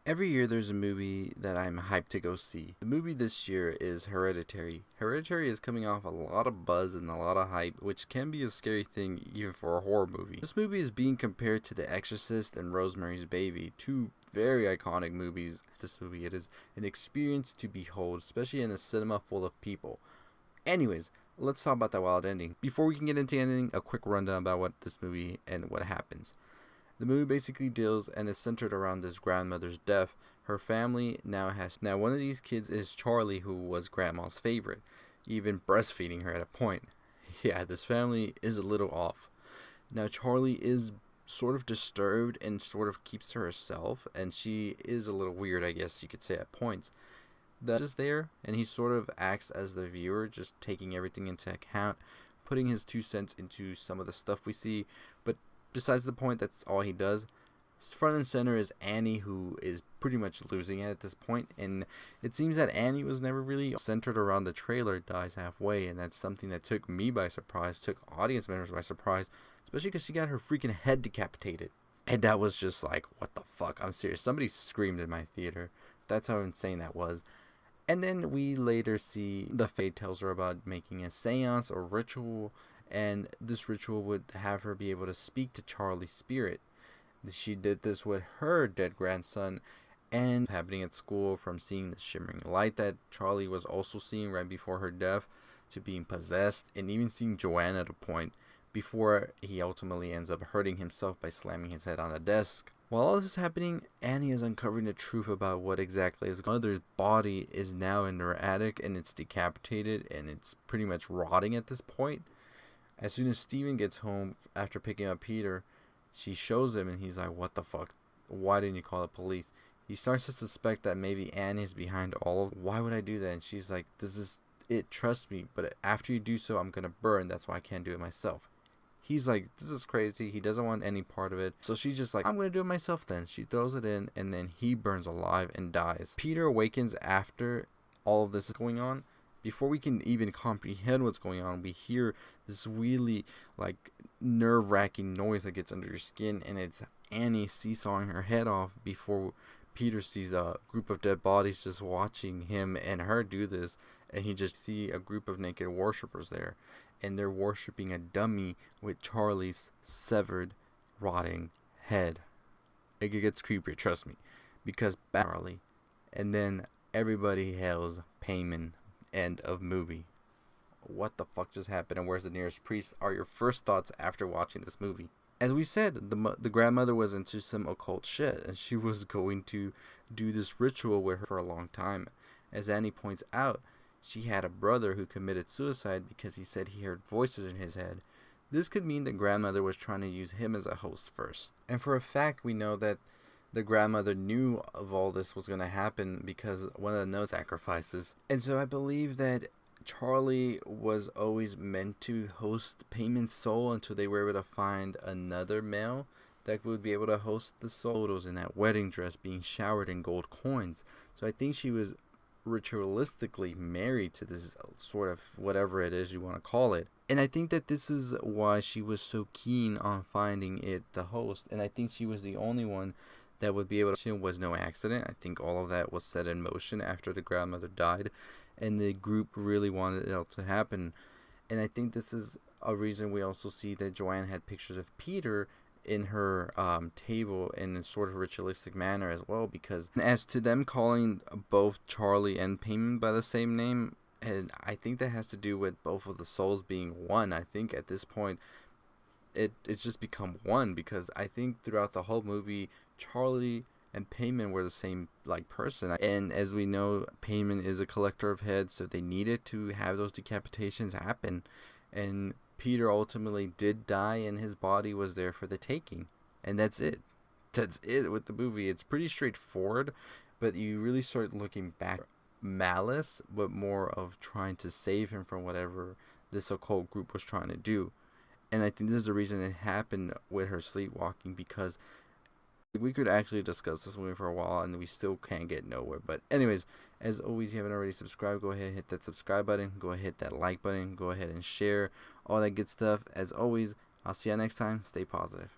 Every year there's a movie that I'm hyped to go see. The movie this year is Hereditary. Hereditary is coming off a lot of buzz and a lot of hype, which can be a scary thing even for a horror movie. This movie is being compared to The Exorcist and Rosemary's Baby, two very iconic movies. This movie, it is an experience to behold, especially in a cinema full of people. Anyways, let's talk about that wild ending. Before we can get into anything, a quick rundown about what this movie and what happens. The movie basically deals and is centered around this grandmother's death. Her family now one of these kids is Charlie, who was grandma's favorite, even breastfeeding her at a point. Yeah, this family is a little off. Now Charlie is sort of disturbed and sort of keeps to herself, and she is a little weird, I guess you could say at points. That is there, and he sort of acts as the viewer, just taking everything into account, putting his 2 cents into some of the stuff we see, but besides the point, that's all he does. Front and center is Annie, who is pretty much losing it at this point, and it seems that Annie was never really centered around the trailer dies halfway, and that's something that took me by surprise, took audience members by surprise, especially because she got her freaking head decapitated. And that was just like, what the fuck? I'm serious. Somebody screamed in my theater. That's how insane that was. And then we later see the Fae tells her about making a seance or ritual, and this ritual would have her be able to speak to Charlie's spirit. She did this with her dead grandson, and happening at school, from seeing the shimmering light that Charlie was also seeing right before her death, to being possessed, and even seeing Joanne at a point, before he ultimately ends up hurting himself by slamming his head on a desk. While all this is happening, Annie is uncovering the truth about what exactly is going on. Mother's body is now in her attic, and it's decapitated, and it's pretty much rotting at this point. As soon as Steven gets home after picking up Peter, she shows him, and he's like, what the fuck? Why didn't you call the police? He starts to suspect that maybe Annie's behind all of it. Why would I do that? And she's like, this is it, trust me, but after you do so, I'm gonna burn. That's why I can't do it myself. He's like, this is crazy. He doesn't want any part of it. So she's just like, I'm going to do it myself then. She throws it in, and then he burns alive and dies. Peter awakens after all of this is going on. Before we can even comprehend what's going on, we hear this really like nerve-wracking noise that gets under your skin, and it's Annie seesawing her head off before Peter sees a group of dead bodies just watching him and her do this, and he just see a group of naked worshippers there, and they're worshipping a dummy with Charlie's severed, rotting head. It gets creepier, trust me, because Charlie, and then everybody hails Payman. End of movie. What the fuck just happened, and where's the nearest priest? Are your first thoughts after watching this movie? As we said, the grandmother was into some occult shit, and she was going to do this ritual with her for a long time. As Annie points out, she had a brother who committed suicide because he said he heard voices in his head. This could mean the grandmother was trying to use him as a host first. And for a fact, we know that the grandmother knew of all this was going to happen because one of the no sacrifices. And so I believe that Charlie was always meant to host Payman's soul until they were able to find another male that would be able to host the soul. Photos in that wedding dress being showered in gold coins. So I think she was ritualistically married to this sort of whatever it is you want to call it. And I think that this is why she was so keen on finding it the host. And I think she was the only one that would be able to. It was no accident. I think all of that was set in motion after the grandmother died, and the group really wanted it all to happen. And I think this is a reason we also see that Joanne had pictures of Peter in her table in a sort of ritualistic manner as well, because as to them calling both Charlie and Payman by the same name, and I think that has to do with both of the souls being one. I think at this point it's just become one, because I think throughout the whole movie Charlie and Payman were the same like person, and as we know, Payman is a collector of heads, so they needed to have those decapitations happen, and Peter ultimately did die, and his body was there for the taking, and that's it with the movie. It's pretty straightforward, but you really start looking back, malice, but more of trying to save him from whatever this occult group was trying to do. And I think this is the reason it happened with her sleepwalking, because we could actually discuss this movie for a while and we still can't get nowhere. But anyways, as always, if you haven't already subscribed, go ahead and hit that subscribe button, go ahead and hit that like button, go ahead and share all that good stuff. As always, I'll see you next time. Stay positive.